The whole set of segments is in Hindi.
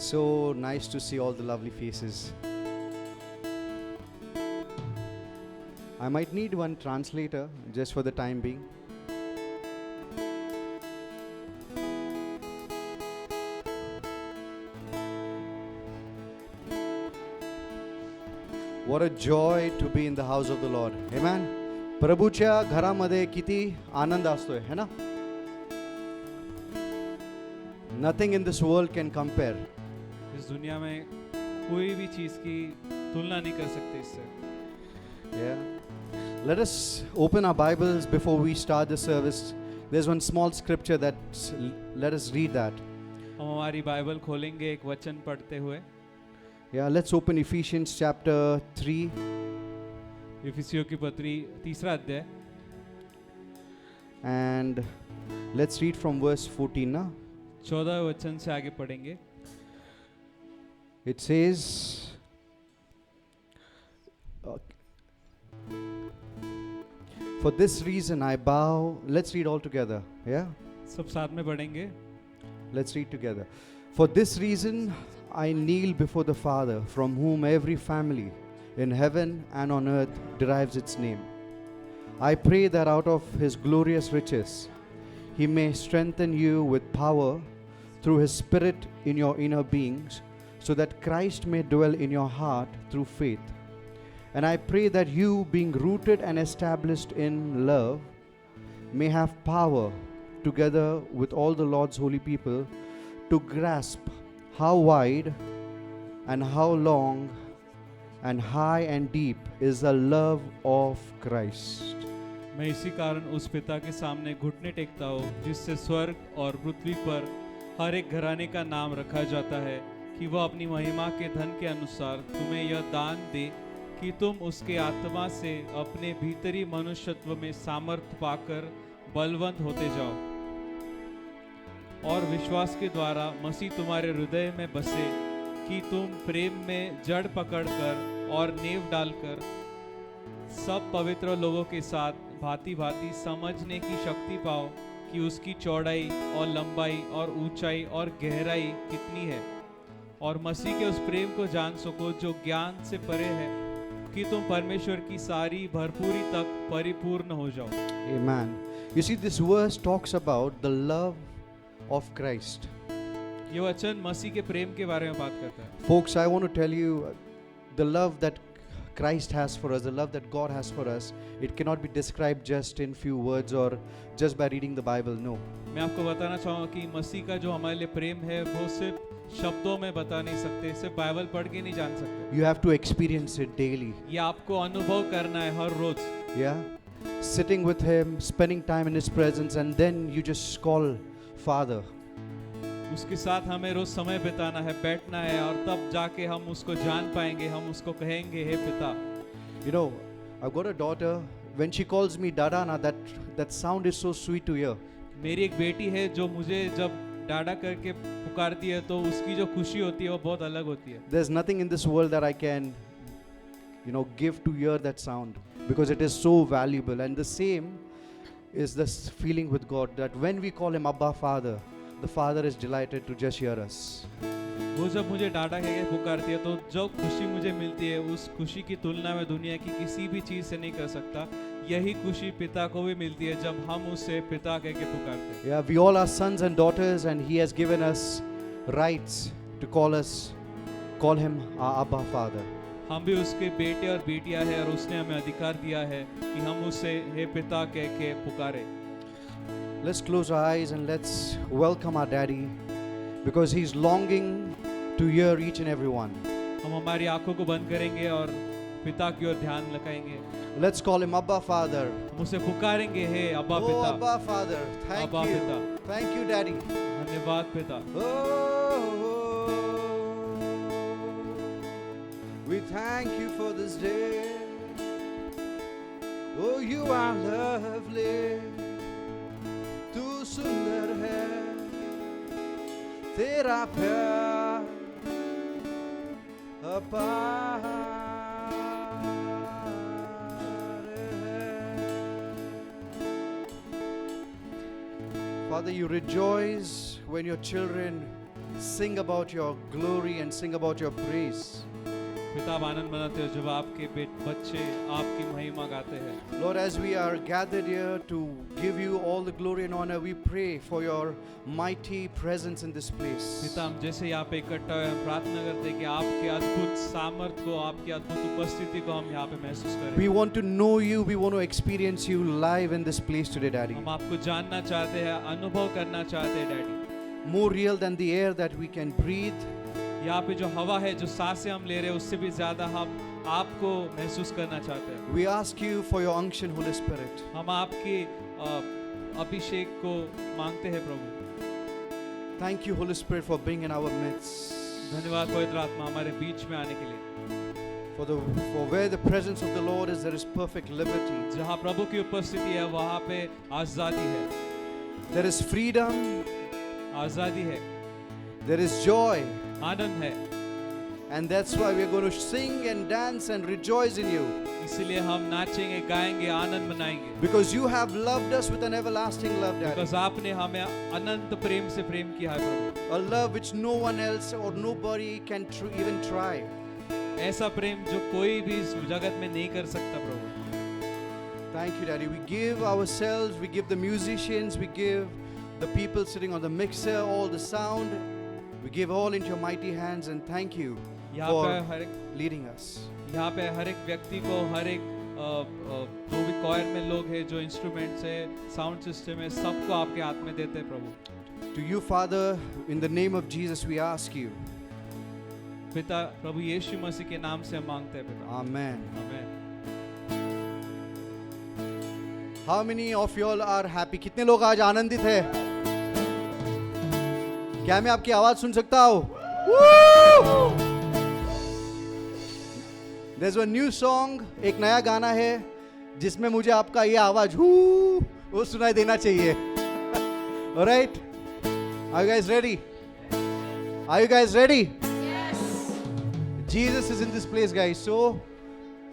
So nice to see all the lovely faces. I might need one translator just for the time being. What a joy to be in the house of the Lord. Amen. प्रभूच्या घरामध्ये किती आनंद असतोय है ना? Nothing in this world can compare. इस दुनिया में कोई भी चीज की तुलना नहीं कर सकते इससे. Yeah. Let us open our Bibles before we start the service. There's one small scripture that let us read that. हम हमारी बाइबल खोलेंगे एक वचन पढ़ते हुए. Yeah, let's open Ephesians chapter 3. इफिसियों की पत्री तीसरा अध्याय And let's read from verse 14. Na? 14 वचन से आगे पढ़ेंगे. It says, for this reason I bow. Let's read all together. Yeah? सब साथ में पढ़ेंगे. Let's read together. For this reason I kneel before the Father, from whom every family in heaven and on earth derives its name. I pray that out of his glorious riches he may strengthen you with power through his Spirit in your inner beings, so that Christ may dwell in your heart through faith. And I pray that you, being rooted and established in love, may have power, together with all the Lord's holy people, to grasp how wide and how long and high and deep is the love of Christ. मैं इसी कारण उस पिता के सामने घुटने टेकता हूँ जिससे स्वर्ग और पृथ्वी पर हर एक घराने का नाम रखा जाता है, कि वह अपनी महिमा के धन के अनुसार तुम्हें यह दान दे कि तुम उसके आत्मा से अपने भीतरी मनुष्यत्व में सामर्थ्य पाकर बलवंत होते जाओ, और विश्वास के द्वारा मसीह तुम्हारे हृदय में बसे, कि तुम प्रेम में जड़ पकड़कर और नींव डालकर सब पवित्र लोगों के साथ भांति भांति समझने की शक्ति पाओ कि उसकी चौड़ाई और लंबाई और ऊंचाई और गहराई कितनी है, और मसीह के उस प्रेम को जान सको जो ज्ञान से परे है, कि तुम परमेश्वर की सारी भरपूरी तक परिपूर्ण हो जाओ. Amen. You see, this verse talks about the love of Christ. ये वचन मसीह के प्रेम के बारे में बात करता है. Folks, I want to tell you the love that Christ has for us, the love that God has for us, it cannot be described just in few words or just by reading the Bible. No. मैं आपको बताना चाहूँगा कि मसीह का जो हमारे लिए प्रेम है वो सिर्फ शब्दों में बता नहीं सकते, सिर्फ बाइबल पढ़ के नहीं जान सकते. You have to experience it daily. ये आपको अनुभव करना है हर रोज. Yeah? Sitting with Him, spending time in His presence, and then you just call Father. उसके साथ हमें रोज समय बिताना है, बैठना है, और तब जाके हम उसको जान पाएंगे, हम उसको कहेंगे हे पिता. You know, I've got a daughter. When she calls me Dada, na, that sound is so sweet to hear. मेरी एक बेटी है जो मुझे जब डाडा करके पुकारती है तो उसकी जो खुशी होती है वो बहुत अलग होती है. There's nothing in this world that I can, give to hear that sound, because it is so valuable. And the same is this feeling with God, that when we call Him Abba Father, the Father is delighted to just hear us. वो जब मुझे डाडा कह के पुकारती है तो जो खुशी मुझे मिलती है उस खुशी की तुलना में दुनिया की किसी भी चीज से नहीं कर सकता. यही खुशी पिता को भी मिलती है जब हम उसे पिता कह के पुकारते हैं. Yeah, we all are sons and daughters, and He has given us rights to call Him our Abba Father. हम भी उसके बेटे और बेटियां हैं और उसने हमें अधिकार दिया है कि हम उसे हे पिता कह के पुकारे. Let's close our eyes and let's welcome our Daddy, because He's longing to hear each and every one. हम हमारी आंखों को बंद करेंगे और पिता की ओर ध्यान लगाएंगे. Let's call Him Abba Father. हम उसे पुकारेंगे हे अब्बा Oh, पिता. Abba Father, thank Abba you. Pita. Thank you, Daddy. धन्यवाद पिता. Oh, we thank you for this day. Oh, you are lovely. तू सुंदर है, तेरा प्यार अपार है. Father, you rejoice when your children sing about your glory and sing about your praise. पिता आप आनंद मनाते हो जब आपके बच्चे आपकी महिमा गाते हैं। Lord, as we are gathered here to give you all the glory and honor, we pray for your mighty presence in this place. पिता हम जैसे यहाँ पे इकट्ठा हुए हम प्रार्थना करते हैं कि आपके अद्भुत सामर्थ को, आपकी अद्भुत उपस्थिति को हम यहाँ पे महसूस करें। We want to know you, we want to experience you live in this place today, Daddy. हम आपको जानना चाहते हैं, अनुभव करना चाहते हैं daddy. More real than the air that we can breathe. यहाँ पे जो हवा है, जो सांसें हम ले रहे हैं, उससे भी ज्यादा हम आपको महसूस करना चाहते हैं। We ask you for your unction, Holy Spirit. हम आपके अभिषेक को मांगते हैं प्रभु। Thank you, Holy Spirit, for being in our midst. धन्यवाद पवित्र आत्मा हमारे बीच में आने के लिए। For where the presence of the Lord is, there is perfect liberty. जहाँ प्रभु की उपस्थिति है, वहाँ पे आजादी है। There is freedom. आजादी है। There is joy. आनंद है। And that's why we are going to sing and dance and rejoice in you. इसीलिए हम नाचेंगे, गाएंगे, आनंद मनाएंगे। Because you have loved us with an everlasting love, Daddy. Because आपने हमें अनंत प्रेम से प्रेम किया है प्रभु। A love which no one else or nobody can even try. ऐसा प्रेम जो कोई भी इस जगत में नहीं कर सकता प्रभु। Thank you, Daddy. We give ourselves, we give the musicians, we give the people sitting on the mixer, all the sound. We give all into your mighty hands and thank you for leading us. यहाँ पे हर एक व्यक्ति को, हर एक जो भी choir में लोग हैं, जो instruments है, sound system है, सबको आपके हाथ में देते हैं प्रभु। To you, Father, in the name of Jesus, we ask you. पिता प्रभु यीशु मसीह के नाम से हम मांगते हैं पिता। Amen. Amen. How many of you all are happy? कितने लोग आज आनंदित हैं? क्या मैं आपकी आवाज सुन सकता हूँ? There's a new song, एक नया गाना है जिसमें मुझे आपका ये आवाज वो सुनाई देना चाहिए। Alright? Are you guys ready? Are you guys ready? Yes. Jesus is in this place, guys. So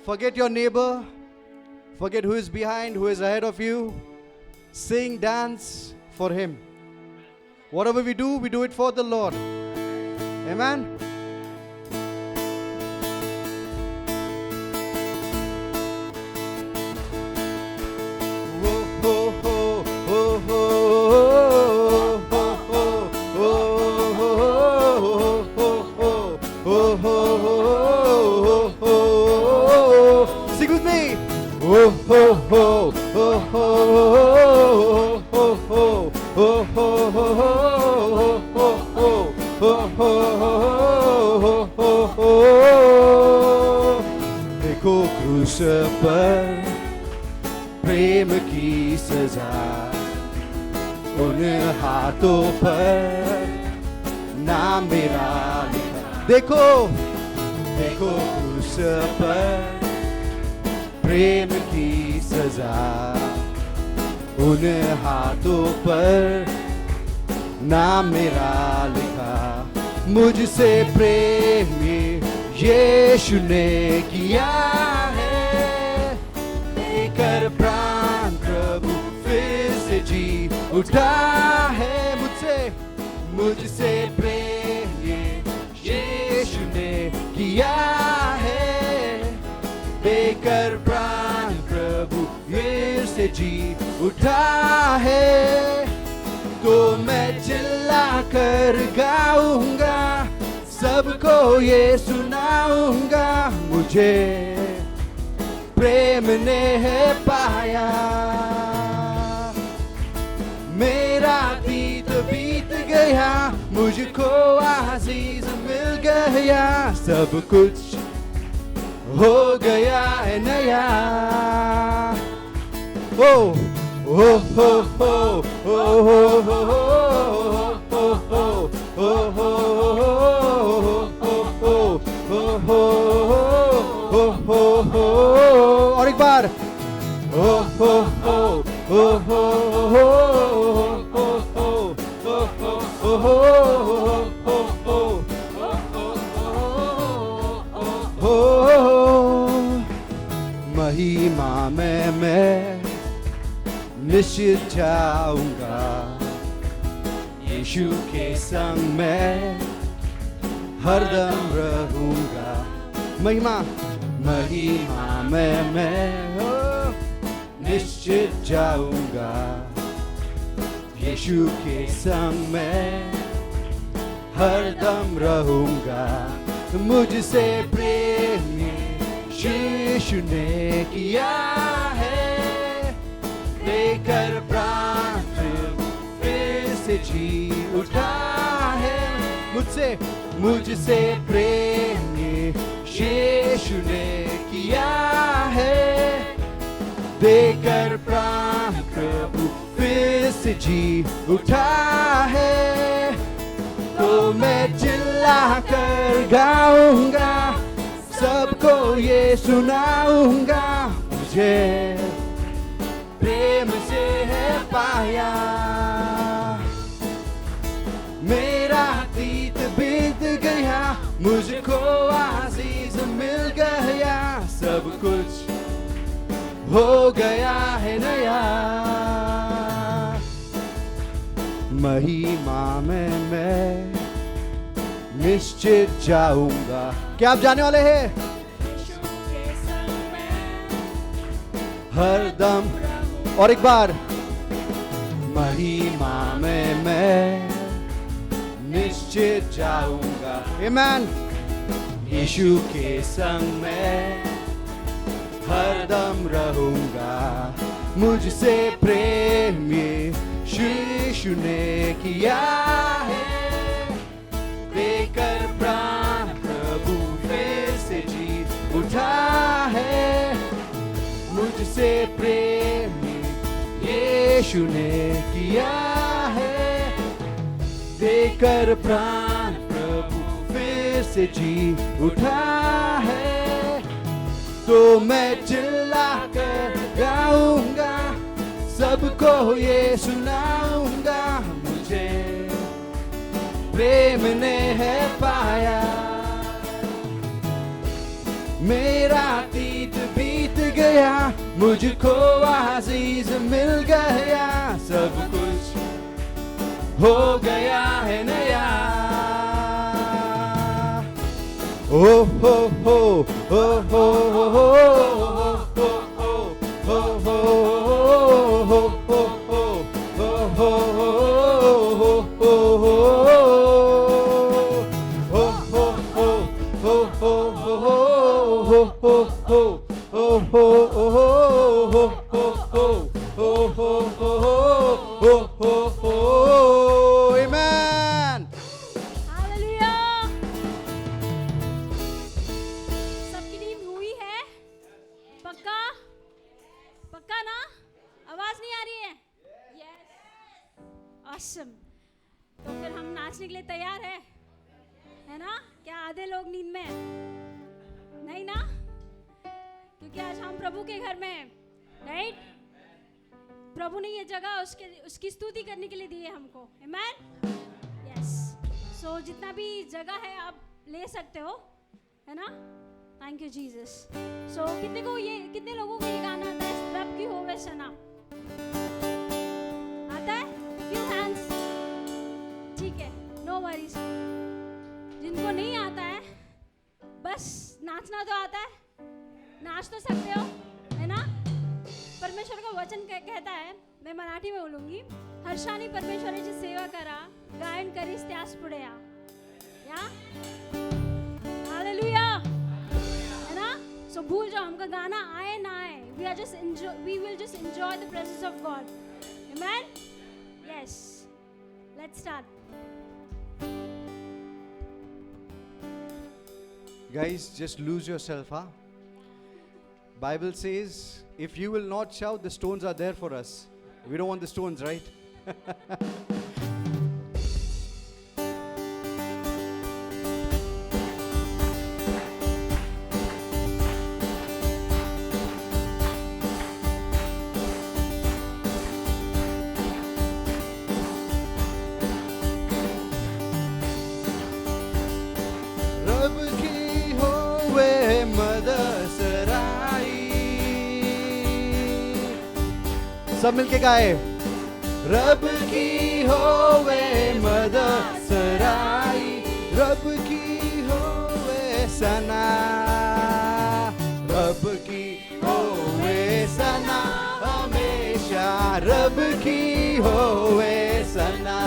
forget your neighbor, forget who is behind, who is ahead of you. Sing, dance for him. Whatever we do it for the Lord. Amen. Sing with me. देखो क्रूस पर प्रेम की सजा, उन हाथों पर नाम मेरा लिखा। देखो देखो क्रूस पर प्रेम की सजा, उन हाथों पर नाम मेरा लिखा। मुझसे प्रेम यीशु ने किया है, लेकर प्राण प्रभु फिर से जी उठा है। मुझसे प्रेम यीशु ने किया है, लेकर प्राण प्रभु फिर से जी उठा है। तो मैं चिल्ला कर गाऊंगा, सबको ये सुनाऊंगा, मुझे प्रेम ने है पाया। मेरा बीत बीत गया, मुझको आजीज मिल गया, सब कुछ हो गया है नया। ओ ओ हो हो हो हो हो। और एक बार महिमा में मैं निश्चित जाऊंगा, यीशु के संग मैं हरदम रहूंगा। महिमा महिमा में मैं निश्चित जाऊंगा। यीशु के संग मैं हरदम रहूंगा। मुझसे प्रेम यीशु ने किया है, देकर प्राण फिर से जी उठा है। मुझसे प्रेम यीशु ने किया है, देकर प्राण प्रभु फिर से जी उठा है। तो मैं चिल्ला कर गाऊंगा, सबको ये सुनाऊंगा, मुझे प्रेम से है पाया। मेरा अतीत बीत गया, मुझको अजीज मिल गया, सब कुछ हो गया है नया। महिमा में मैं निश्चित जाऊंगा। क्या आप जाने वाले हैं? हरदम। और एक बार, महिमा में मैं निश्चित जाऊंगा। आमीन। यीशु के संग मैं हरदम रहूंगा। मुझसे प्रेम यीशु ने किया है, देकर प्राण प्रभु फिर से जी उठा है। मुझसे प्रेम यीशु ने किया है, देकर प्राण प्रभु फिर से जी उठा है। तो मैं चिल्ला कर गाऊंगा, सबको ये सुनाऊंगा, मुझे प्रेम ने है पाया। मेरा अतीत बीत गया, मुझको अजीज मिल गया, सब कुछ हो गया है नया। ओ हो हो हो हो हो Amen. हालेलुया। सबकी नींद हुई है? पक्का? पक्का ना? आवाज नहीं आ रही है? यस। ऑसम। तो फिर हम नाचने के लिए तैयार है ना? क्या आधे लोग नींद में हैं? नहीं ना? क्योंकि आज हम प्रभु के घर में हैं, राइट? प्रभु ने ये जगह उसकी स्तुति करने के लिए दी है हमको। आमेन। यस। सो जितना भी जगह है आप ले सकते हो, है ना? Thank you Jesus. सो कितने लोगों को ये गाना आता है? रब की होवे सना आता है? Few hands. ठीक है, नो वरीज। जिनको नहीं आता है, बस नाचना तो आता है, नाच तो सकते हो, है ना? परमेश्वर का वचन कहता है, मैं मराठी में बोलूंगी, हर्षानी परमेश्वराची सेवा करा, गायन करीस त्यास पुढे या। हालेलुया, है ना? सो भूल जाओ, हमका गाना आए ना आए, we will just enjoy the presence of God. Amen. Yes. Let's start. Guys, just lose yourself, huh? Bible says, if you will not shout, the stones are there for us. We don't want the stones, right? रब की होवे मदसराई। सब मिलके गाए। रब की होवे मदद सराई, रब की होवे सना, रब की होवे सना हमेशा, रब की होवे सना,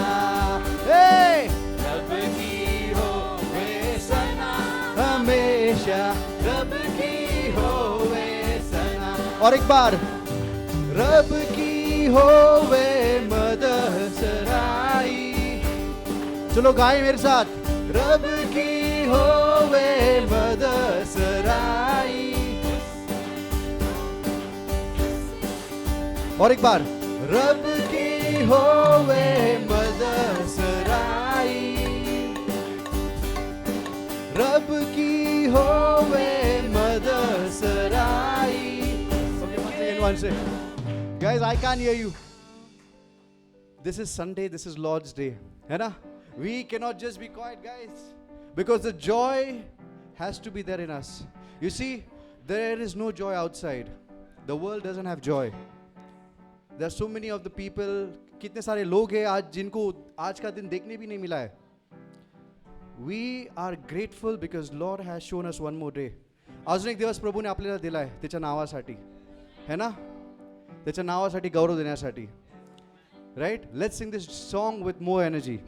रब की होवे सना हमेशा, रब की होवे सना। और एक बार, रब की होवे मदद सराई, चलो गाएं मेरे साथ, रब की होवे मदद सराई। और एक बार, रब की होवे मदद सराई, रब की होवे मदद सराई। Guys, I can't hear you. This is Sunday, this is Lord's Day, है ना? We cannot just be quiet, guys, because the joy has to be there in us. You see, there is no joy outside. The world doesn't have joy. There are so many of the people, कितने सारे लोग हैं आज जिनको आज का दिन देखने भी नहीं मिला है. We are grateful because Lord has shown us one more day. अजून एक दिवस प्रभूने आपल्याला दिला आहे त्याच्या नावासाठी, है ना? त्याच्या नावासाठी गौरव देण्यासाठी. Right? Let's sing this song with more energy.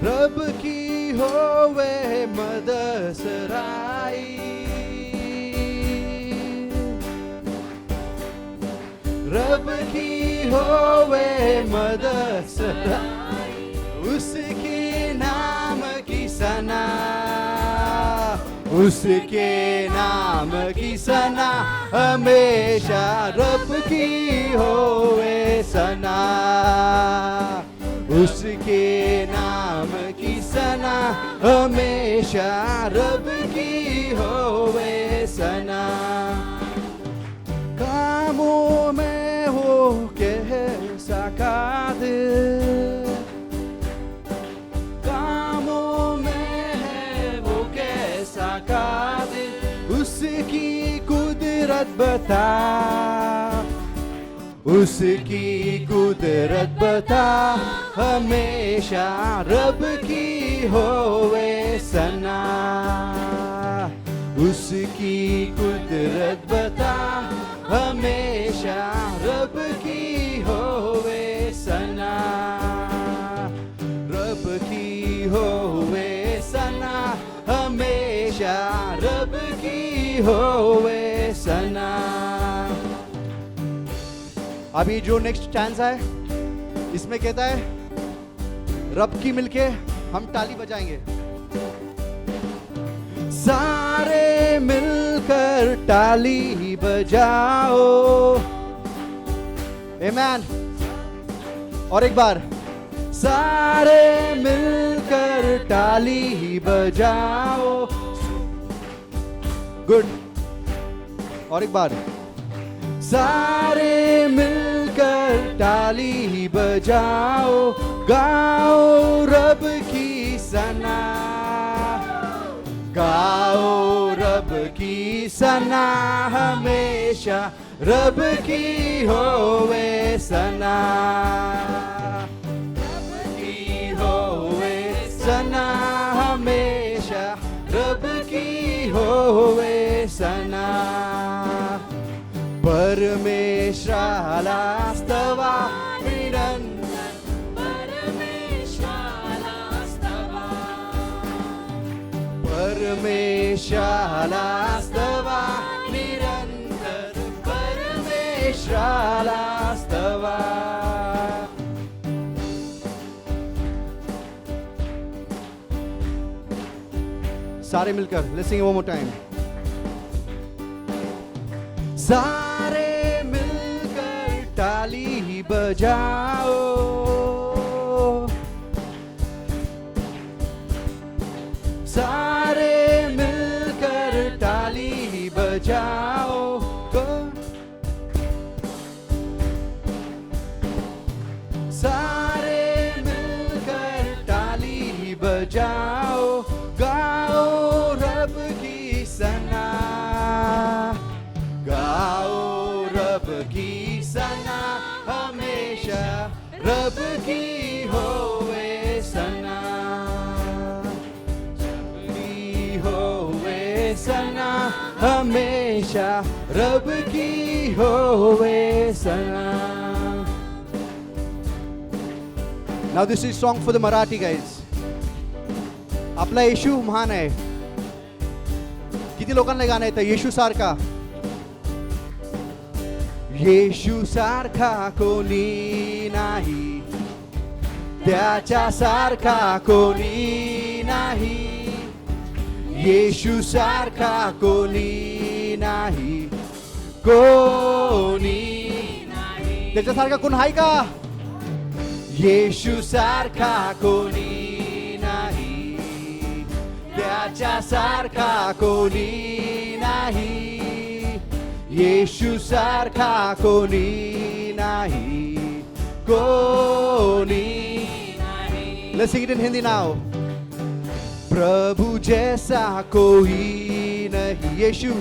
रब की होवे मदद सराई, रब की होवे मदद सराई, उसके नाम की सना, उसके नाम की सना हमेशा, रब की होवे सना, उसके नाम की सना हमेशा, रब की होवे सना। कामों में हो कैसा कादिर, कामों में है वो कैसा कादिर, उसकी कुदरत बता, उसकी कुदरत बता हमेशा, रब की होवे सना, उसकी कुदरत बता हमेशा, रब की होवे सना, रब की होवे सना हमेशा, रब की होवे सना। अभी जो नेक्स्ट स्टैंजा है इसमें कहता है, रब की मिलके हम ताली बजाएंगे, सारे मिलकर ताली बजाओ, आमेन। और एक बार, सारे मिलकर ताली बजाओ, गुड। और एक बार, सारे मिलकर ताली बजाओ, गाओ रब की सना, गाओ रब की सना हमेशा, रब की होवे सना, रब की होवे सना हमेशा, रब की होवे सना। परमेश्वराला स्तवा निरंतर, परमेश्वराला स्तवा, परमेश्वराला स्तवा निरंतर, परमेश्वराला स्तवा। सारे मिलकर, let's sing it one more time. सारे मिलकर ताली बजाओ, सारे मिलकर ताली बजाओ, सारे मिलकर ताली बजाओ, गाओ हमेशा रब की होवे सलाम. Now this is song for the Marathi guys. आपला येशू महान आहे. किती लोकांना गाणं येतं येशू सारखा? येशू सारखा कोणी नाही, त्याच्या सारखा कोणी नाही, येशू सारखा कोणी नाही, कोणी नाही. त्याच्यासारखा कोण आहे का? येशू सारखा कोणी नाही, त्याच्या सारखा कोणी नाही, येशू सारखा कोणी नाही, कोणी नाही. Let's sing it in Hindi now. प्रभु जैसा कोई नहीं, यीशु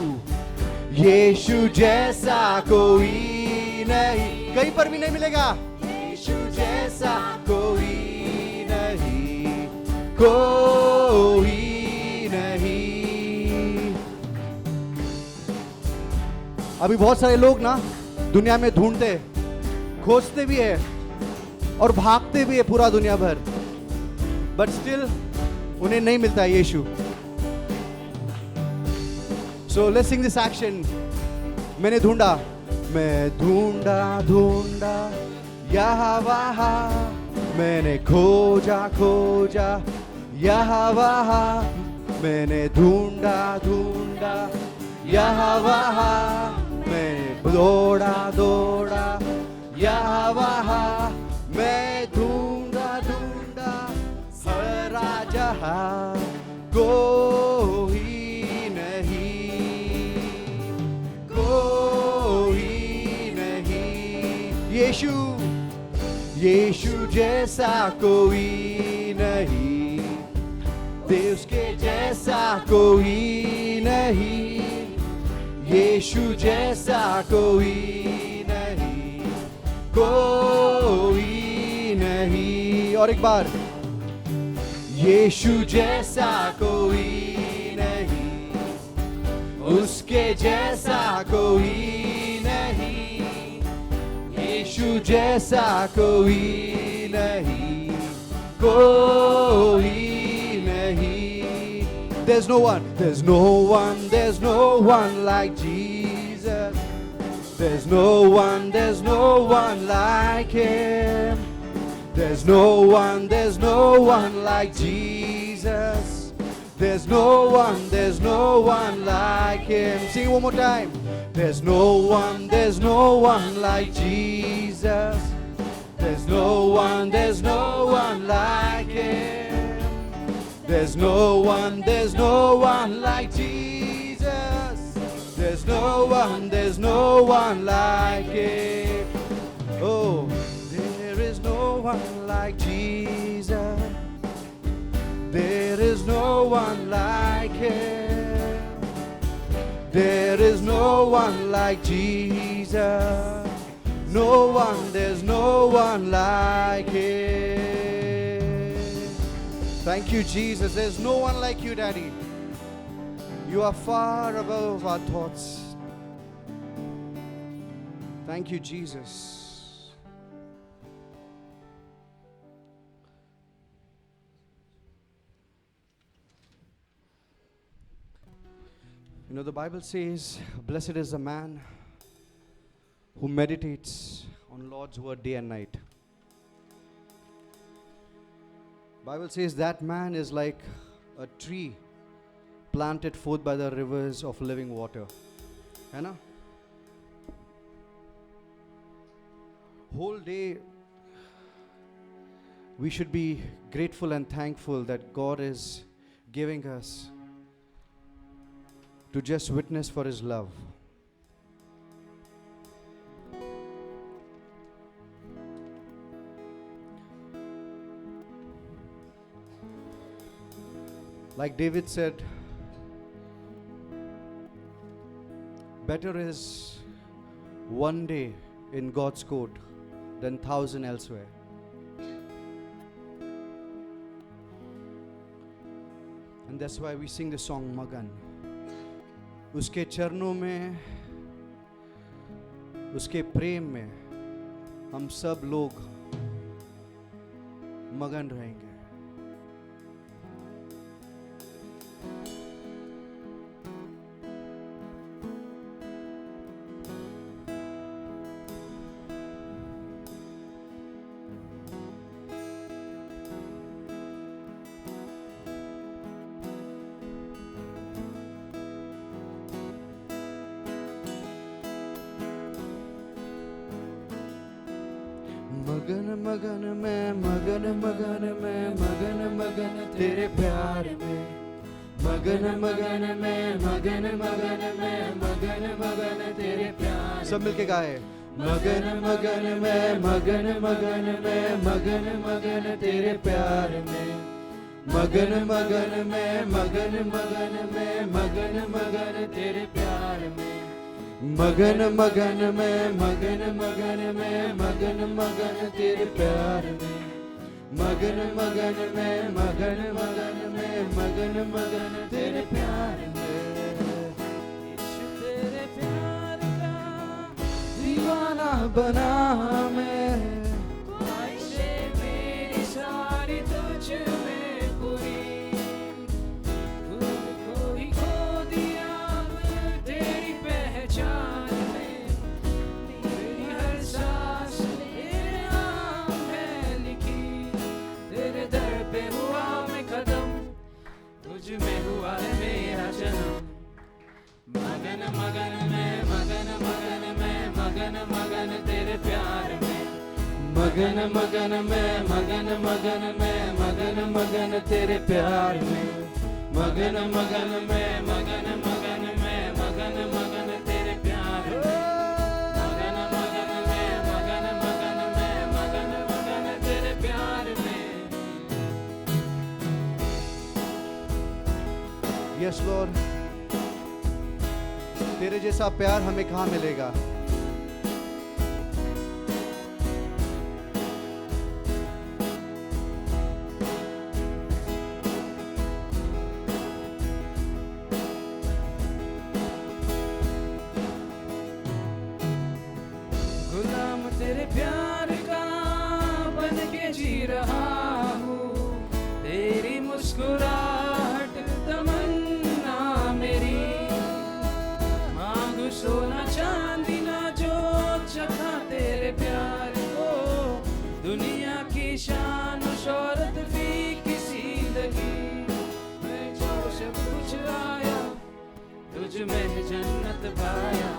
यीशु जैसा कोई नहीं, कहीं पर भी नहीं मिलेगा. यीशु जैसा कोई नहीं, कोई नहीं. अभी बहुत सारे लोग ना दुनिया में ढूंढते, खोजते भी है और भागते भी है पूरा दुनिया भर, बट स्टिल उन्हें नहीं मिलता है यीशु. So let's sing this action. मैंने ढूंढा, मैं ढूंढा ढूंढा यहाँ वहाँ, मैंने खोजा खोजा यहाँ वहाँ, मैंने ढूंढा ढूंढा यहाँ वहाँ, मैंने दौड़ा दौड़ा यहाँ वहाँ, मैं ढूंढा ढूंढा सारा जहाँ, कोई नहीं, कोई नहीं. यीशु यीशु जैसा कोई नहीं, देव के जैसा कोई नहीं, यीशु जैसा कोई नहीं, कोई नहीं. और एक बार, यीशु जैसा कोई नहीं, उसके जैसा कोई नहीं, यीशु जैसा कोई नहीं, कोई नहीं. There's no one, there's no one, there's no one like Jesus. There's no one like Him. There's no one like Jesus. There's no one like Him. Sing it one more time. There's no one like Jesus. There's no one like Him. There's no one like Jesus. There's no one like Him. Oh, there is no one like Jesus. There is no one like Him. There is no one like Jesus. There's no one like Him. Thank you, Jesus. There's no one like you, Daddy. You are far above our thoughts. Thank you, Jesus. You know, the Bible says, blessed is the man who meditates on Lord's word day and night. Bible says that man is like a tree planted forth by the rivers of living water. है ना? Whole day we should be grateful and thankful that God is giving us to just witness for His love. Like David said, better is one day in God's court than 1,000 elsewhere. And that's why we sing the song Magan. उसके चरणों में, उसके प्रेम में हम सब लोग मगन रहेंगे। मगन मगन में, मगन मगन में, मगन मगन तेरे प्यार में। मगन मगन में, मगन मगन में, मगन मगन तेरे प्यार। सब मिलके गाए। मगन मगन में, मगन मगन में, मगन मगन तेरे प्यार में। मगन मगन में, मगन मगन में, मगन मगन तेरे प्यार में। मगन मगन में, मगन मगन में, मगन मगन तेरे प्यार में। मगन मगन में, मगन मगन में, मगन मगन तेरे प्यार में। तेरे प्यार का दीवाना बना मैं। ख्वाहिशें मेरी सारी तुझ में पूरी। खुद को ही खो दिया मैं तेरी पहचान में। मेरी हर सांस तेरे नाम है लिखी। तेरे दर पे हुआ मैं कदम, तुझ में हुआ है मेरा जन्म। मगन मगन में, मगन मगन में, मगन मगन तेरे प्यार में। मगन मगन में, मगन मगन में, मगन मगन तेरे प्यार में। मगन मगन में, मगन मगन में, मगन मगन तेरे प्यार में। मगन मगन में, मगन मगन में, मगन मगन तेरे प्यार में। यस लॉर्ड, तेरे जैसा प्यार हमें कहाँ मिलेगा? गुलाम तेरे प्यार का बन के जी रहा हूँ। तेरी मुस्कुराहट तमन्ना मेरी। मांगू सोना चांदी ना जो चखा तेरे प्यार को। दुनिया की शान शोहरत भी किसी लगी। मैं जो सब कुछ लाया तुझ में जन्नत पाया।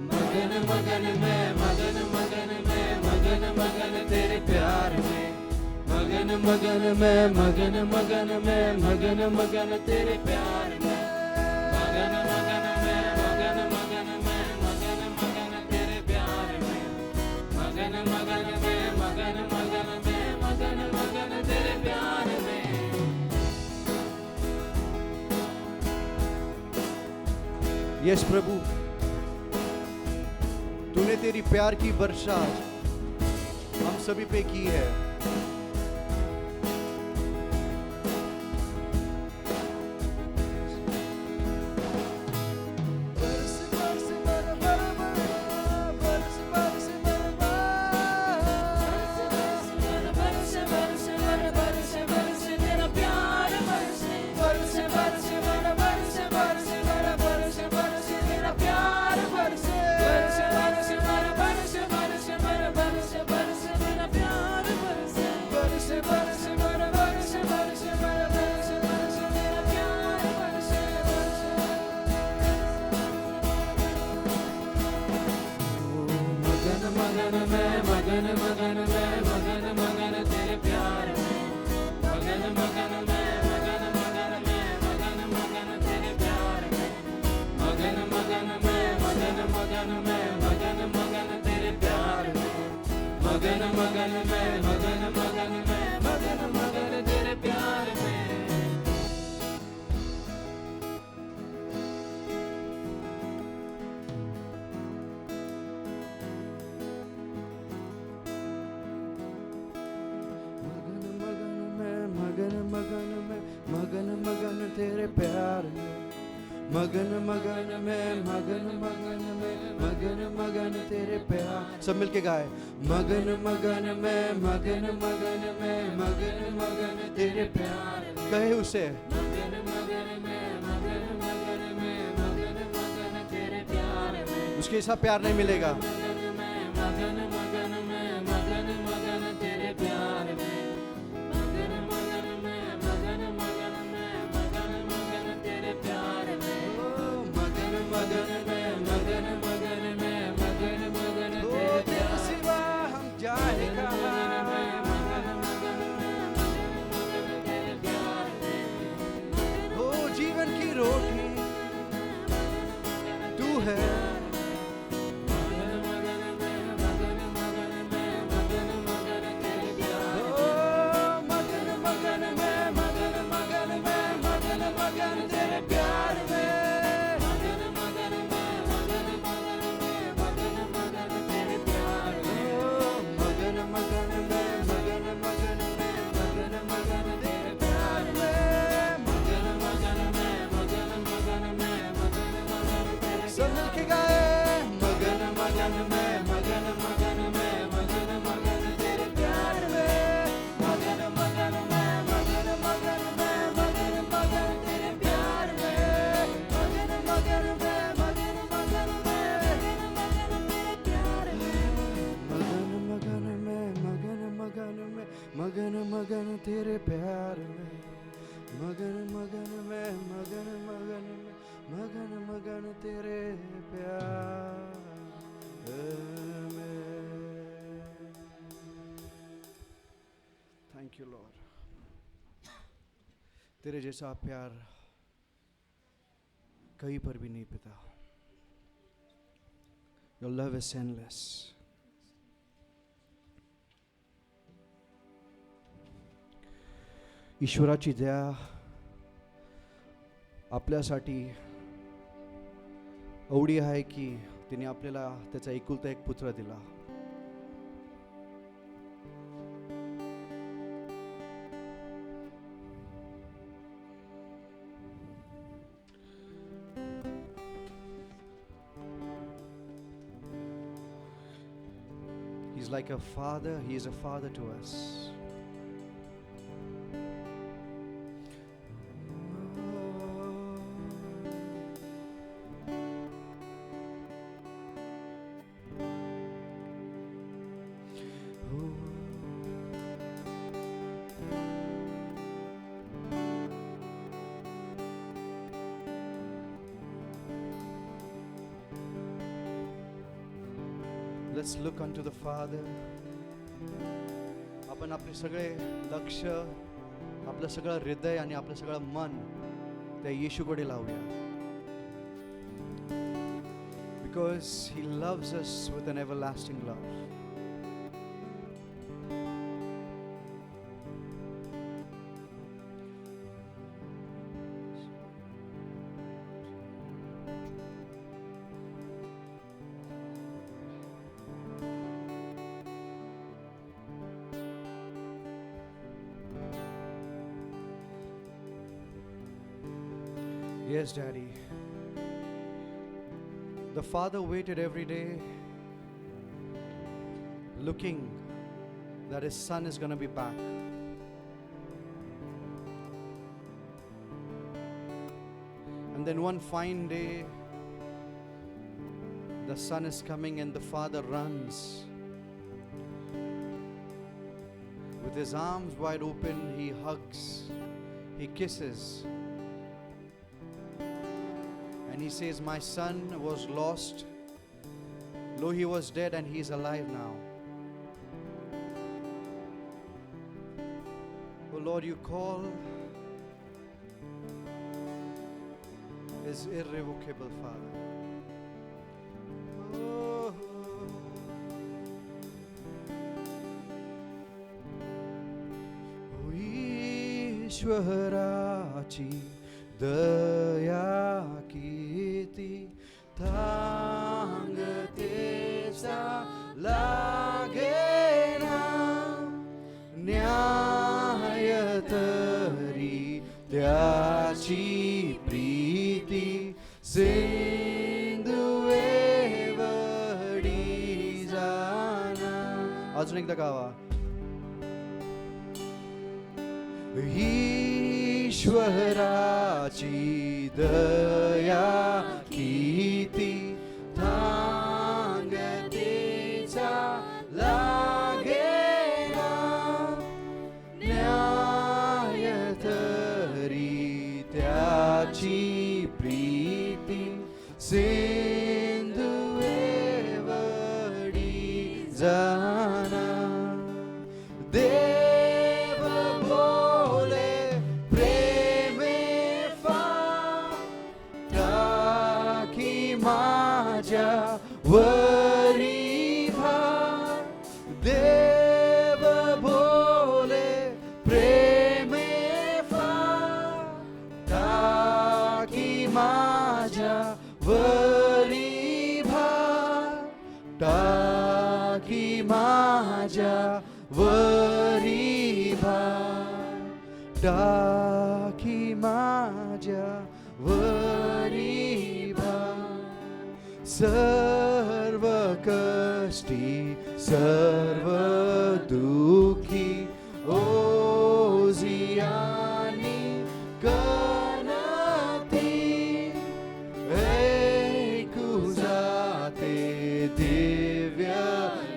मगन मगन में, मगन मगन में, मगन मगन तेरे प्यार में। मगन मगन में, मगन मगन में, मगन मगन तेरे प्यार में। मगन मगन में, मगन मगन में, मगन मगन तेरे प्यार में। मगन मगन में, मगन मगन में, मगन मगन तेरे प्यार में। यस प्रभु, तूने तेरी प्यार की वर्षा हम सभी पे की है। मगन मगन में, मगन मगन तेरे प्यार में। मगन मगन में, मगन मगन में, मगन मगन तेरे प्यार में। मगन मगन में, मगन मगन में, मगन मगन तेरे प्यार में। मगन मगन में, मगन मगन में, मगन मगन मगन में, मगन मगन में, मगन मगन तेरे प्यार। सब मिलके गाए, मगन मगन में, मगन मगन में, मगन मगन तेरे प्यार। कहे उसे, मगन मगन में, मगन मगन में, मगन मगन तेरे प्यार में। उसके ऐसा प्यार नहीं मिलेगा। मगन में, मगन मगन में, मगन मगन तेरे प्यार में। मगन मगन में, मगन मगन में, मगन मगन तेरे प्यार में। मगन मगन में, मगन मगन में, मगन मगन तेरे प्यार सिवा हम जाए कहाँ। मगन मगन में, मगन मगन तेरे प्यार में। ओ जीवन की रोटी तू है। मगन मगन में, मगन मगन में, मगन मगन तेरे प्यार। ओ मगन मगन में, मगन मगन में, मगन मगन तेरे प्यार में। मगन मगन में, मगन मगन में, मगन मगन तेरे प्यार में। ओ मगन मगन में, मगन मगन में, मगन मगन तेरे प्यार में। मगन मगन में, मगन मगन में, मगन मगन तेरे। सब मिलके गाए, मगन मगन में, मगन मगन में, मगन मगन तेरे प्यार में। मगन मगन में, मगन मगन में, मगन मगन तेरे प्यार में। मगन मगन में, मगन मगन में, मगन मगन तेरे प्यार में। मगन मगन में, मगन मगन में, मगन मगन तेरे प्यार में। मगन मगन में, मगन मगन में, मगन मगन तेरे प्यार में। थैंक यू लॉर्ड, तेरे जैसा प्यार कहीं पर भी नहीं पिता। Your love is endless. ईश्वराची दया आपल्यासाठी एवढी आहे की तिने आपल्याला त्याचा एकुलता एक पुत्र दिला. He's like a father. He is a father to us. Let's look unto the Father. आपण आपले सगळे लक्ष, आपलं सगळं हृदय आणि आपलं सगळं मन त्या येशूकडे लावूया. Because He loves us with an everlasting love. Yes, Daddy. The father waited every day, looking that his son is going to be back. And then one fine day, the son is coming and the father runs. With his arms wide open, he hugs, he kisses. And he says, my son was lost. Lo, he was dead and he is alive now. Oh Lord, you call is irrevocable, Father. Oh, ईश्वराची दया किती थांगतेचा लागेना, न्याय तरी त्याची प्रीती सिंधुवे वडी जाना. अजून एकदा गावा. ईश्वराची दया किती थांगतेचा लागेना. न्याय तरी त्याची प्रीती सिंधुवे वडी जाना. देव बोले प्रेमे टाकी माझ्या वरी भार. देव बोले प्रेमे टाकी माझ्या वरी भार. टाकी माझ्या वरी भार. टाकी माझ्या वरी भार. सर्व कष्टी सर्व दुःखी ओझियानी कणती ऐकू जाते दिव्य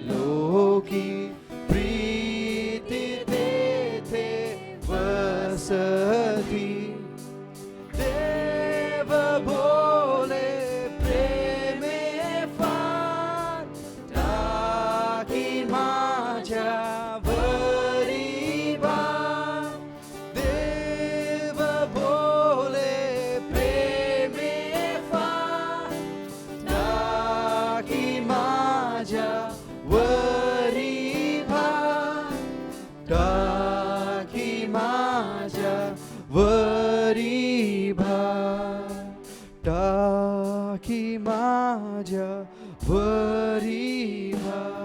लोकी. प्रीती तेथे वसती. देव बोले प्रेमे फार टाकी माझ्या वरी भार. देव बोले प्रेमे फार टाकी माझ्या वरी भार. टाकी माझ्या वरी भार. टाकी माझ्या वरी भार.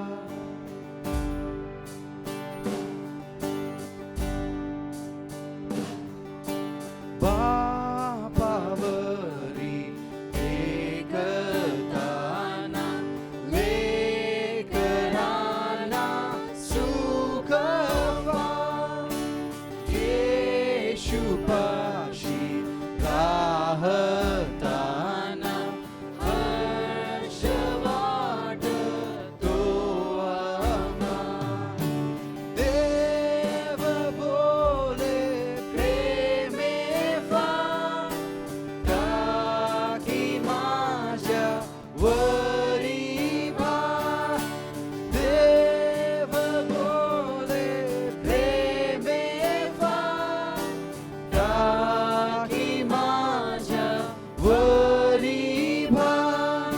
बापावरी एकताना लेकरांना सुख व्हा. येशूपाशी राहताना हर्ष वाटतो आम्हा. देव बोले प्रेमे फार टाकी माझ्या वरी भार. देव बोले प्रेमे फार टाकी माझ्या वरी भार.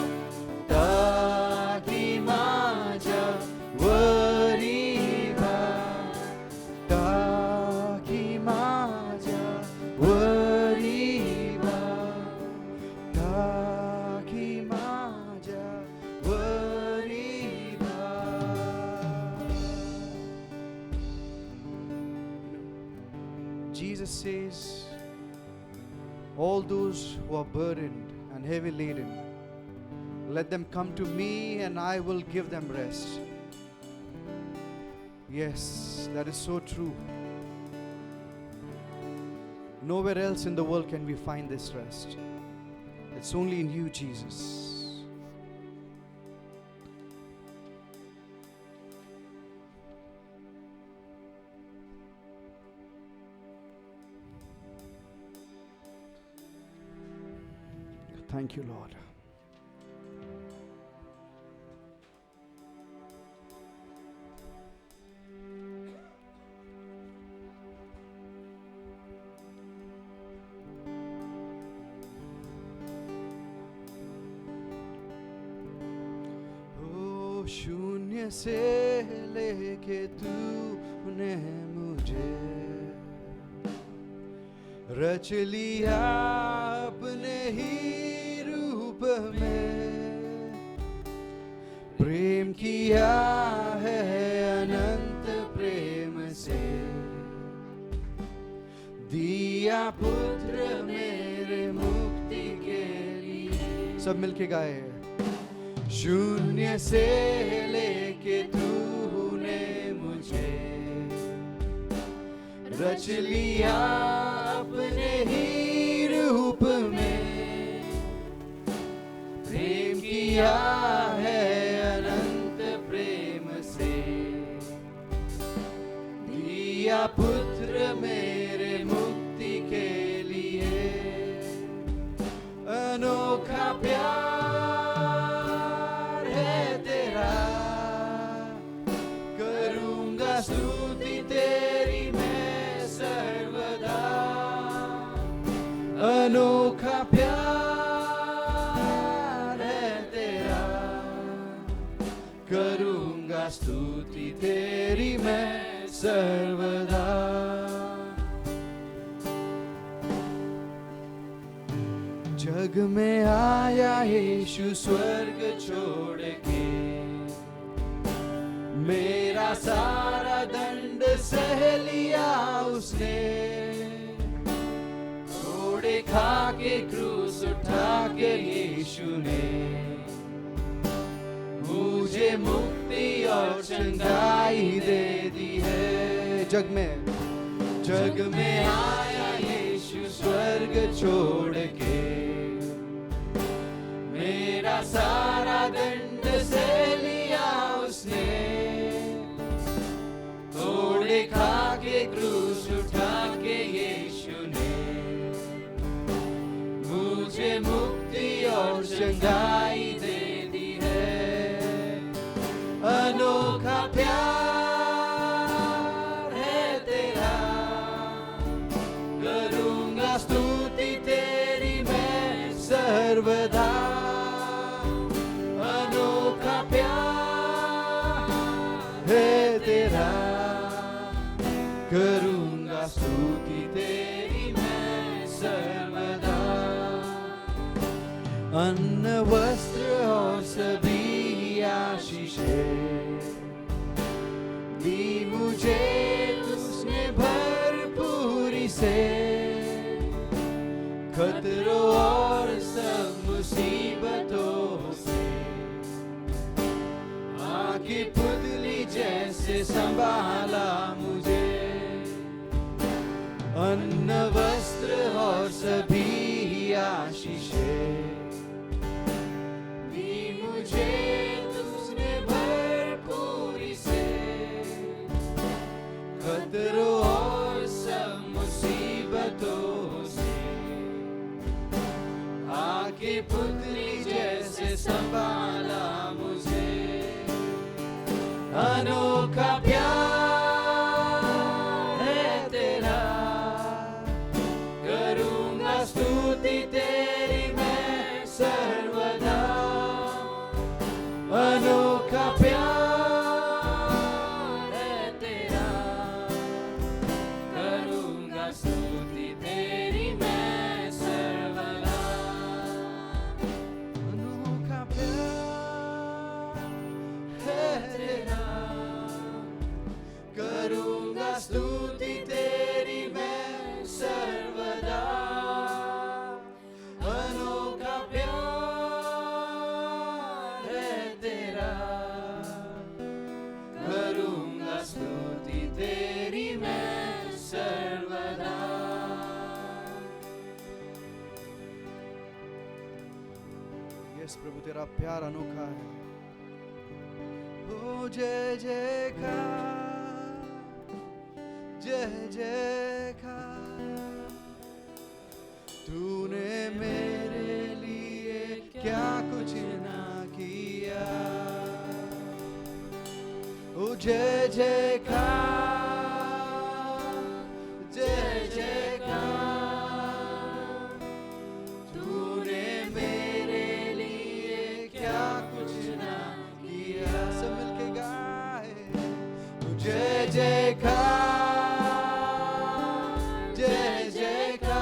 टाकी माझ्या वरी भार. टाकी माझ्या वरी भार. टाकी माझ्या वरी भार. Jesus says, all those who are burdened and heavy laden, let them come to me and I will give them rest. Yes, that is so true. Nowhere else in the world can we find this rest. It's only in you, Jesus. Thank you, Lord. शून्य से लेके तूने मुझे रच लिया अपने ही रूप में, प्रेम किया है अनंत प्रेम से, दिया पुत्र मेरे मुक्ति के लिए। सब मिलके गाए। शून्य से लेके तूने मुझे रच लिया अपने ही रूप में, प्रेम किया है अनंत प्रेम से, दिया पुत्र मेरे मुक्ति के लिए। अनोखा प्यार है तेरा, करूंगा स्तुति तेरी मैं सर्वदा। अनोखा प्यार है तेरा, करूंगा स्तुति तेरी मैं सर्वदा। जग में आया यीशु स्वर्ग छोड़ के, मेरा सारा दंड सह लिया उसने। घोड़े खा के क्रूस उठा के यीशु ने मुझे मुक्ति और चंगाई दे दी है। जग में आया यीशु स्वर्ग छोड़ के, मेरा सारा दंड सह लिया उसने। घोड़े खा के क्रूस उठा के यीशु ने मुझे मुक्ति और चंगाई दे दी है। अनोखा प्यार है तेरा, करूंगा स्तुति तेरी मैं सर्वदा। अनोखा प्यार है तेरा, करूंगा स्तुति तेरी मैं सर्वदा। अन्न वस्त्र और सभी आशीषें दी मुझे उसने भरपूरी से। खतरों और सब मुसीबतों से आगे पुतली जैसे संभाला मुझे। अन्न वस्त्र और सभी आशीषें दी मुझे उसने भरपूरी से। खतरों और सब मुसीबतों से आके पुतली जैसे संभाला मुझे। अनोखा प्यार है तेरा, करूंगा स्तुति तेरी मैं सर्वदा। अनोखा प्यार है तेरा, करूंगा स्तुति तेरी मैं सर्वदा। अनोखा प्यार है तेरा, करूंगा स्तुति तेरी मैं सर्वदा। अनोखा प्यार है तेरा, करूंगा स्तुति तेरी मैं सर्वदा। यस प्रभु, तेरा प्यार अनोखा है। ओ जय जयकार, जय जयकार। तूने मेरे लिए क्या कुछ ना किया। ओ जय जयकार, जय जयकार। तूने मेरे लिए क्या कुछ ना किया। सब मिलके गाए। ओ जय जयकार, जय जयकार।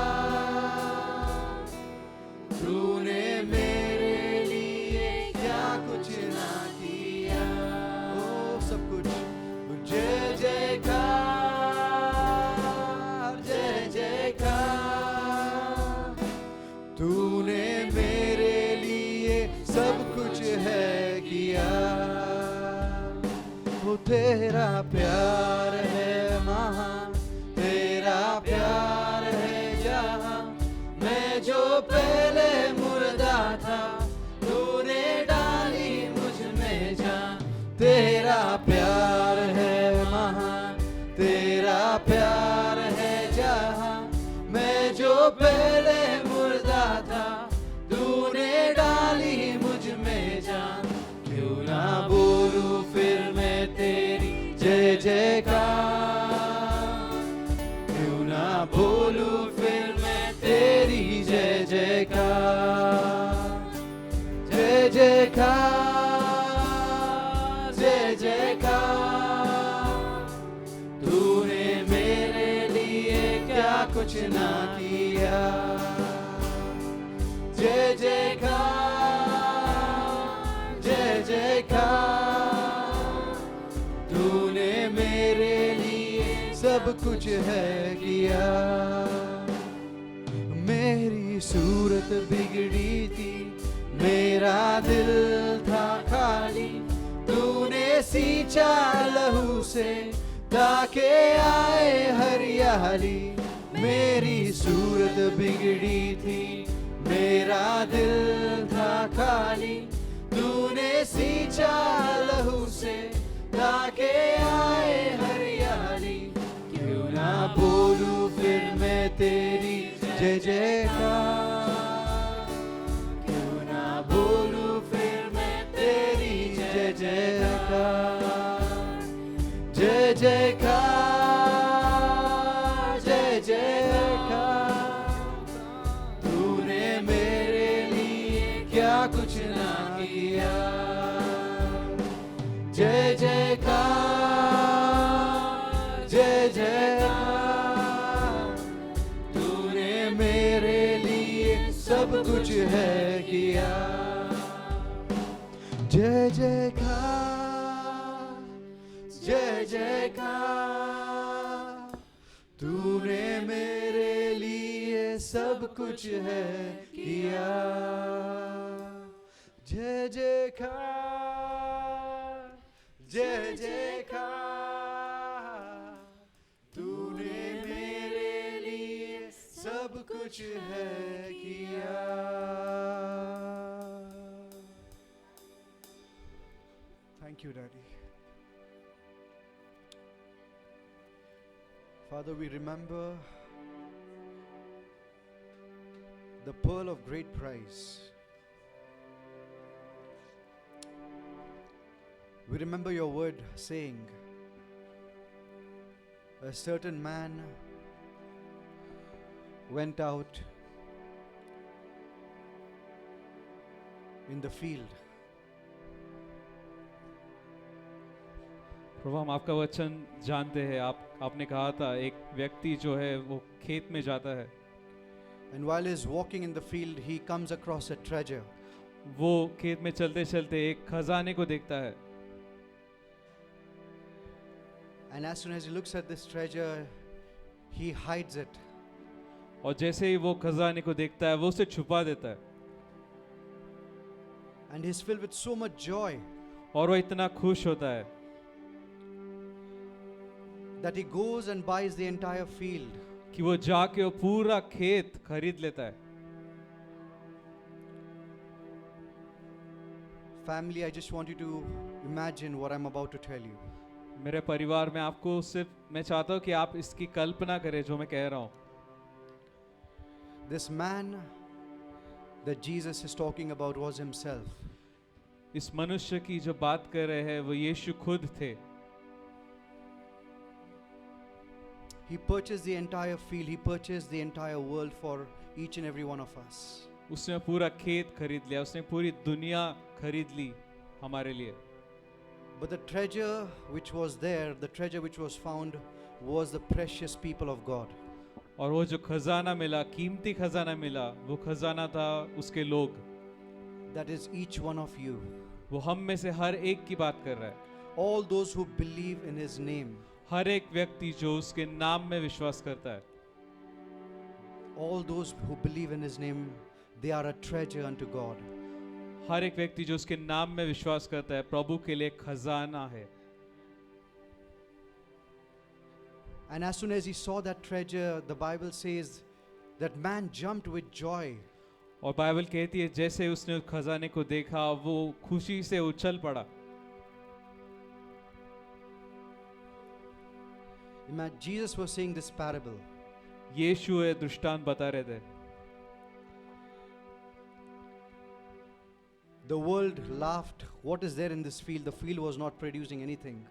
तूने मेरे लिए क्या कुछ ना किया। ओ सब कुछ। जय जय पहले मुर्दा था, तूने डाली मुझ में जान। तेरा प्यार है महान, तेरा प्यार है जहां। मैं जो पहले मुर्दा था, तूने डाली मुझ में जान। क्यों ना बोलूं फिर मैं तेरी जय जयकार, क्यों ना बोलूं फिर मैं तेरी जय जयकार। जय जयकार, जय जयकार। तूने मेरे लिए क्या कुछ ना किया। जय जयकार, जय जयकार। तूने मेरे लिए सब कुछ है किया। मेरी सूरत बिगड़ी थी, मेरा दिल था खाली, तूने सींचा लहू से ताके आए हरियाली। मेरी सूरत बिगड़ी थी, मेरा दिल था खाली, तूने सींचा लहू से ताके आए हरियाली। क्यों ना बोलूं फिर मैं तेरी जय जयकार, क्यों ना बोलूं फिर मैं तेरी जय जयकार। जय जयकार, जय जयकार। तूने मेरे लिए क्या कुछ ना किया। जय जयकार, जय जयकार। तूने मेरे लिए सब कुछ है किया। जय जयकार, जय जयकार। तूने मेरे लिए सब कुछ है किया। जय जयकार, जय जयकार। तूने मेरे लिए सब कुछ है किया। Thank you, Daddy. Father, we remember the pearl of great price. We remember your word saying, a certain man went out in the field. प्रभु हम आपका वचन जानते हैं। आपने कहा था एक व्यक्ति जो है वो खेत में जाता है, And while he's walking in the field, he comes across a treasure. वो खेत में चलते चलते एक खजाने को देखता है। And as soon as he looks at this treasure, he hides it. और जैसे ही वो खजाने को देखता है वो उसे छुपा देता है। And he's filled with so much joy और वो इतना खुश होता है that he goes and buys the entire field. कि वो जाके वो पूरा खेत खरीद लेता है। Family, I just want you to imagine what I'm about to tell you. मेरे परिवार में आपको सिर्फ मैं चाहता हूँ कि आप इसकी कल्पना करें जो मैं कह रहा हूँ। This man that Jesus is talking about was himself. इस मनुष्य की जो बात कर रहे हैं वो यीशु खुद थे। He purchased the entire field. He purchased the entire world for each and every one of us. उसने पूरा खेत खरीद लिया, उसने पूरी दुनिया खरीद ली हमारे लिए। But the treasure which was there, the treasure which was found, was the precious people of God. और वो जो खजाना मिला, कीमती खजाना मिला, वो खजाना था उसके लोग। That is each one of you. वो हम में से हर एक की बात कर रहा है। All those who believe in His name. हर एक व्यक्ति जो उसके नाम में विश्वास करता है। All those who believe in His name, they are a treasure unto God. हर एक व्यक्ति जो उसके नाम में विश्वास करता है प्रभु के लिए खजाना है। And as soon as he saw that treasure, the Bible says that man jumped with joy और बाइबल कहती है जैसे उसने उस खजाने को देखा वो खुशी से उछल पड़ा। Imagine Jesus was saying this parable. यीशु ये दृष्टांत बता रहे थे। The world laughed. What is there in this field? The field was not producing anything.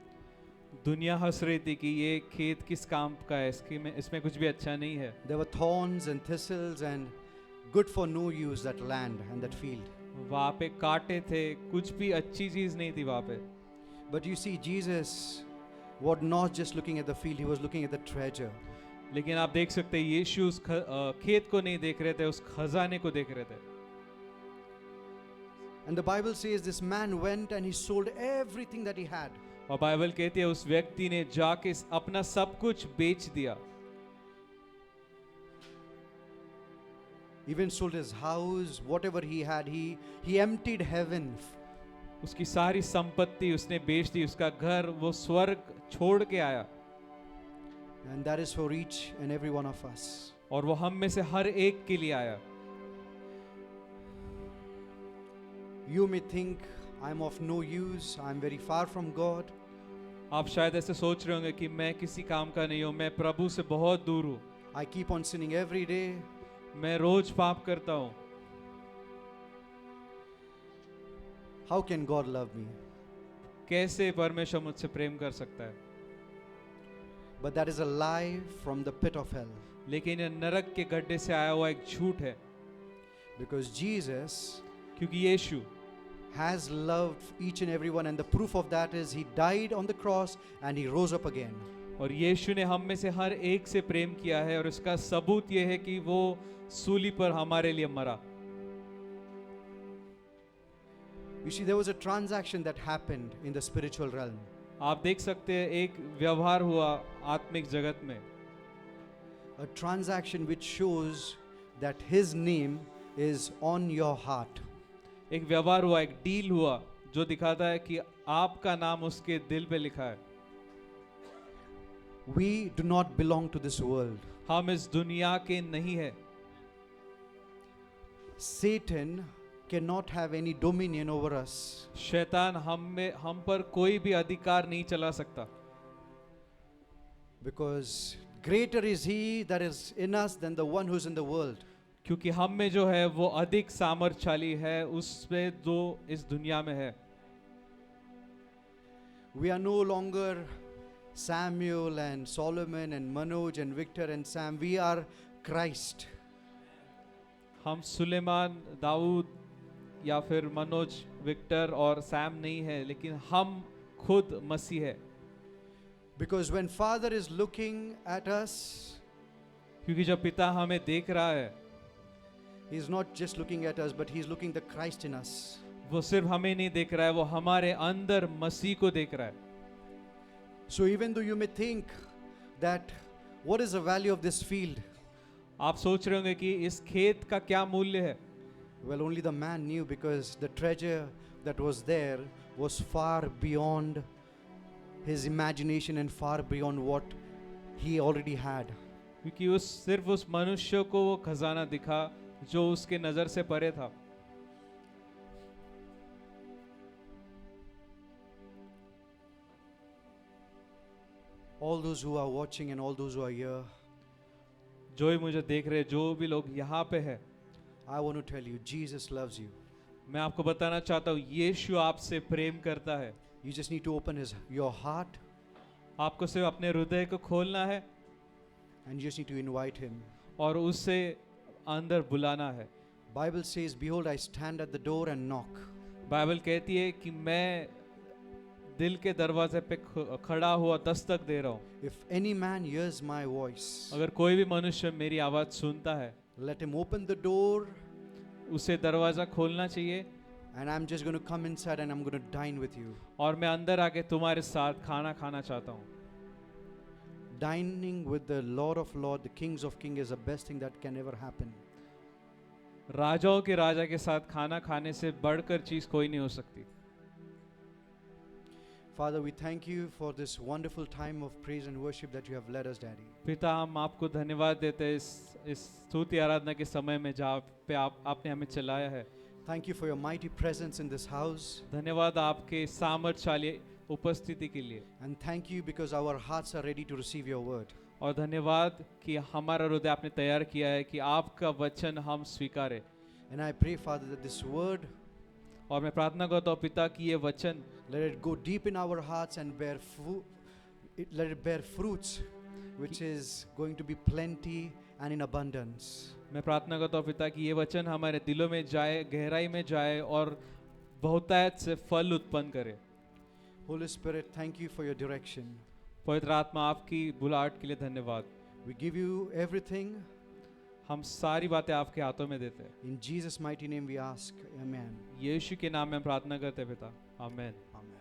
दुनिया हंस रही थी कि ये खेत किस काम का है, इसमें कुछ भी अच्छा नहीं है। There were thorns and thistles and good for no use, that land and that field. वहाँ पे कांटे थे, कुछ भी अच्छी चीज नहीं थी वहाँ पे। But you see, Jesus was not just looking at the field, he was looking at the treasure. लेकिन आप देख सकते हैं यीशु उस खेत को नहीं देख रहे थे, उस खजाने को देख रहे थे। And the Bible says this man went and he sold everything that he had. और बाइबल कहती है उस व्यक्ति ने जाके अपना सब कुछ बेच दिया। Even sold his house, whatever he had, he emptied heaven. उसकी सारी संपत्ति उसने बेच दी, उसका घर, वो स्वर्ग छोड़ के आया। And that is for each and every one of us. और वो हम में से हर एक के लिए आया। You may think I'm of no use, I'm very far from God. आप शायद ऐसे सोच रहे होंगे कि मैं किसी काम का नहीं हूँ, मैं प्रभु से बहुत दूर हूँ, I keep on sinning every day. मैं रोज पाप करता हूँ। How can God love me? कैसे परमेश्वर मुझसे प्रेम कर सकता है? But that is a lie from the pit of hell. लेकिन ये नरक के गड्ढे से आया हुआ एक झूठ है, Because Jesus क्योंकि यीशु has loved each and every one, and the proof of that is he died on the cross and he rose up again. और यीशु ने हम में से हर एक से प्रेम किया है, और इसका सबूत ये है कि वो सूली पर हमारे लिए मरा। You see, there was a transaction that happened in the spiritual realm. आप देख सकते हैं एक व्यवहार हुआ आत्मिक जगत में, A transaction which shows that his name is on your heart. एक व्यवहार हुआ, एक डील हुआ जो दिखाता है कि आपका नाम उसके दिल पे लिखा है। We do not belong to this world. हम इस दुनिया के नहीं है। Satan cannot have any dominion over us. शैतान हम पर कोई भी अधिकार नहीं चला सकता, Because greater is he that is in us than the one who's in the world. क्योंकि हम में जो है वो अधिक सामर्थ्यशाली है उससे जो इस दुनिया में है। We are no longer Samuel and Solomon and Manoj and Victor and Sam. We are Christ. हम सुलेमान, दाऊद या फिर मनोज, विक्टर और सैम नहीं है, लेकिन हम खुद मसीह है। Because when Father is looking at us, क्योंकि जब पिता हमें देख रहा है, He's not just looking at us, but He's looking the Christ in us. वो सिर्फ हमें नहीं देख रहा है, वो हमारे अंदर मसीह को देख रहा है। So even though you may think that what is the value of this field? आप सोच रहे होंगे कि इस खेत का क्या मूल्य है? Well, only the man knew, because the treasure that was there was far beyond his imagination and far beyond what he already had. क्योंकि सिर्फ उस मनुष्य को वो खजाना दिखा जो उसके नजर से परे था। All those who are watching and all those who are here, जो भी मुझे देख रहे, जो भी लोग यहाँ पे है, I want to tell you, Jesus loves you. मैं आपको बताना चाहता हूँ यीशु आपसे प्रेम करता है। You just need to open your heart, आपको सिर्फ अपने हृदय को खोलना है and you just need to invite him. और उससे अंदर बुलाना है। Bible says, behold, I stand at the door and knock. Bible कहती है कि मैं दिल के दरवाजे पे खड़ा हुआ दस्तक दे रहा हूँ। If any man hears my voice, अगर कोई भी मनुष्य मेरी आवाज सुनता है, let him open the door, उसे दरवाजा खोलना चाहिए, and I'm just going to come inside and I'm going to dine with you. और मैं अंदर आके तुम्हारे साथ खाना खाना चाहता हूँ। Dining with the Lord of Lords, the Kings of Kings, is the best thing that can ever happen. राजाओं के राजा के साथ खाना खाने से बढ़कर चीज कोई नहीं हो सकती। Father, we thank you for this wonderful time of praise and worship that you have led us, Daddy. पिता, हम आपको धन्यवाद देते हैं इस स्तुति आराधना के समय में जहाँ पे आपने हमें चलाया है। Thank you for your mighty presence in this house. धन्यवाद आपके सामर्थ्यशाली उपस्थिति के लिए, And thank you because our hearts are ready to receive your word. और धन्यवाद कि हमारा हृदय आपने तैयार किया है कि आपका वचन हम स्वीकारें। And I pray, Father, that this word, और मैं प्रार्थना करता हूँ पिता कि ये वचन let it go deep in our hearts and let it bear fruits, which is going to be plenty and in abundance. मैं प्रार्थना करता हूँ पिता कि ये वचन हमारे दिलों में जाए, गहराई में जाए और बहुतायत से फल उत्पन्न करे। Holy Spirit, thank you for your direction. पवित्र आत्मा, आपकी बुलाहट के लिए धन्यवाद। We give you everything. हम सारी बातें आपके हाथों में देते हैं। In Jesus' mighty name we ask. Amen. यीशु के नाम में हम प्रार्थना करते हैं पिता, आमीन। Amen.